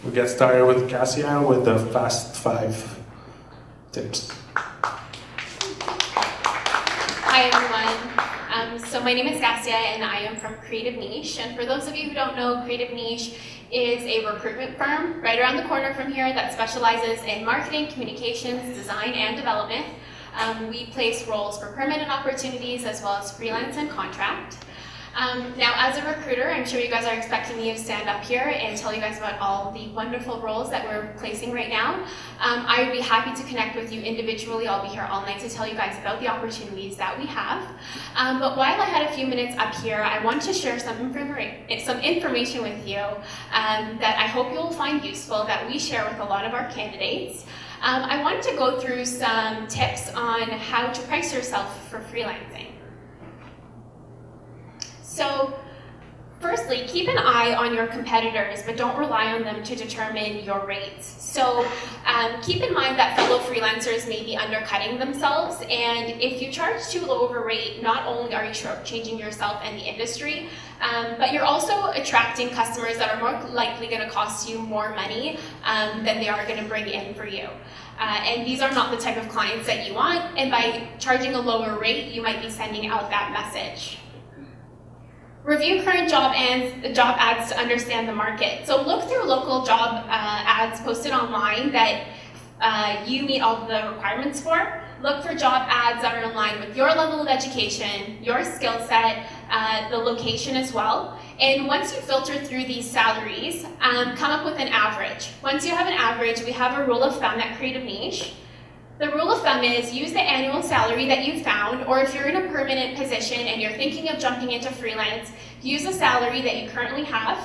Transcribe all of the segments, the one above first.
we'll get started with Gassia with the Fast 5 tips. Hi everyone. So my name is Gassia and I am from Creative Niche. And for those of you who don't know, Creative Niche is a recruitment firm right around the corner from here that specializes in marketing, communications, design, and development. We place roles for permanent opportunities as well as freelance and contract. Now, as a recruiter, I'm sure you guys are expecting me to stand up here and tell you guys about all the wonderful roles that we're placing right now. I would be happy to connect with you individually. I'll be here all night to tell you guys about the opportunities that we have. But while I had a few minutes up here, I want to share some information with you that I hope you'll find useful, that we share with a lot of our candidates. I wanted to go through some tips on how to price yourself for freelancing. So, firstly, keep an eye on your competitors, but don't rely on them to determine your rates. So, keep in mind that fellow freelancers may be undercutting themselves, and if you charge too low of a rate, not only are you shortchanging yourself and the industry, but you're also attracting customers that are more likely going to cost you more money than they are going to bring in for you. And these are not the type of clients that you want, and by charging a lower rate, you might be sending out that message. Review current job ads to understand the market. So look through local job ads posted online that you meet all the requirements for. Look for job ads that are in line with your level of education, your skill set, the location as well. And once you filter through these salaries, come up with an average. Once you have an average, we have a rule of thumb at Creative Niche. The rule of thumb is use the annual salary that you found, or if you're in a permanent position and you're thinking of jumping into freelance, use the salary that you currently have,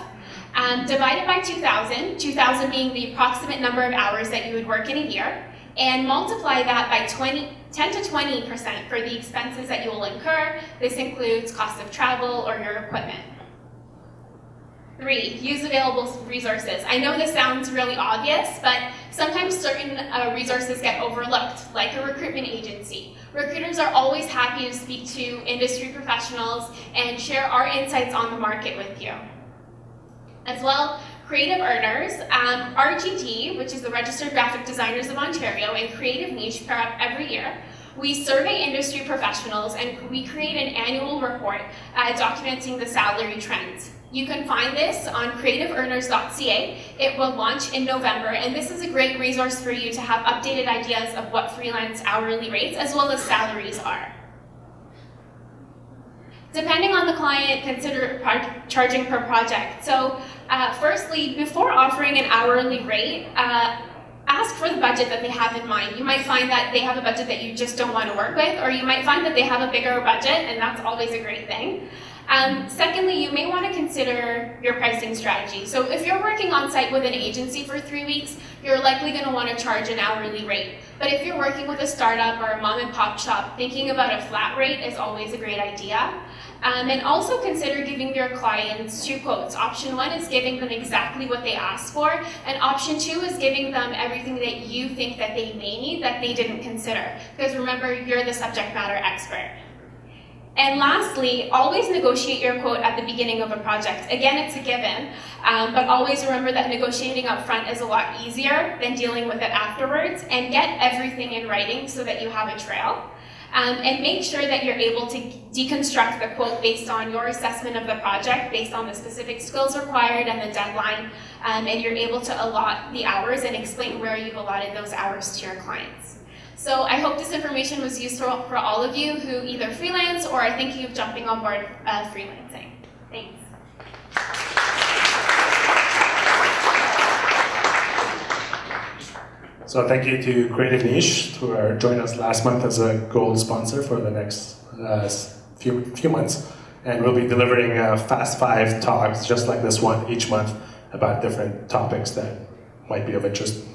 divide it by 2,000, 2,000 being the approximate number of hours that you would work in a year, and multiply that by 10 to 20% for the expenses that you will incur. This includes cost of travel or your equipment. 3, use available resources. I know this sounds really obvious, but sometimes certain resources get overlooked, like a recruitment agency. Recruiters are always happy to speak to industry professionals and share our insights on the market with you. As well, creative earners, RGT, which is the Registered Graphic Designers of Ontario, and Creative Niche pair up every year. We survey industry professionals and we create an annual report documenting the salary trends. You can find this on creativeearners.ca. It will launch in November, and this is a great resource for you to have updated ideas of what freelance hourly rates as well as salaries are. Depending on the client, consider charging per project. So firstly, before offering an hourly rate, ask for the budget that they have in mind. You might find that they have a budget that you just don't want to work with, or you might find that they have a bigger budget, and that's always a great thing. Secondly, you may want to consider your pricing strategy. So if you're working on site with an agency for 3 weeks, you're likely going to want to charge an hourly rate. But if you're working with a startup or a mom and pop shop, thinking about a flat rate is always a great idea. And also consider giving your clients 2 quotes. Option 1 is giving them exactly what they asked for, and option 2 is giving them everything that you think that they may need that they didn't consider. Because remember, you're the subject matter expert. And lastly, always negotiate your quote at the beginning of a project. Again, it's a given, but always remember that negotiating up front is a lot easier than dealing with it afterwards, and get everything in writing so that you have a trail. And make sure that you're able to deconstruct the quote based on your assessment of the project, based on the specific skills required and the deadline, and you're able to allot the hours and explain where you've allotted those hours to your clients. So I hope this information was useful for all of you who either freelance or are thinking of jumping on board freelancing. Thanks. So thank you to Creative Niche, who joined us last month as a gold sponsor for the next few months. And we'll be delivering Fast 5 talks just like this one each month about different topics that might be of interest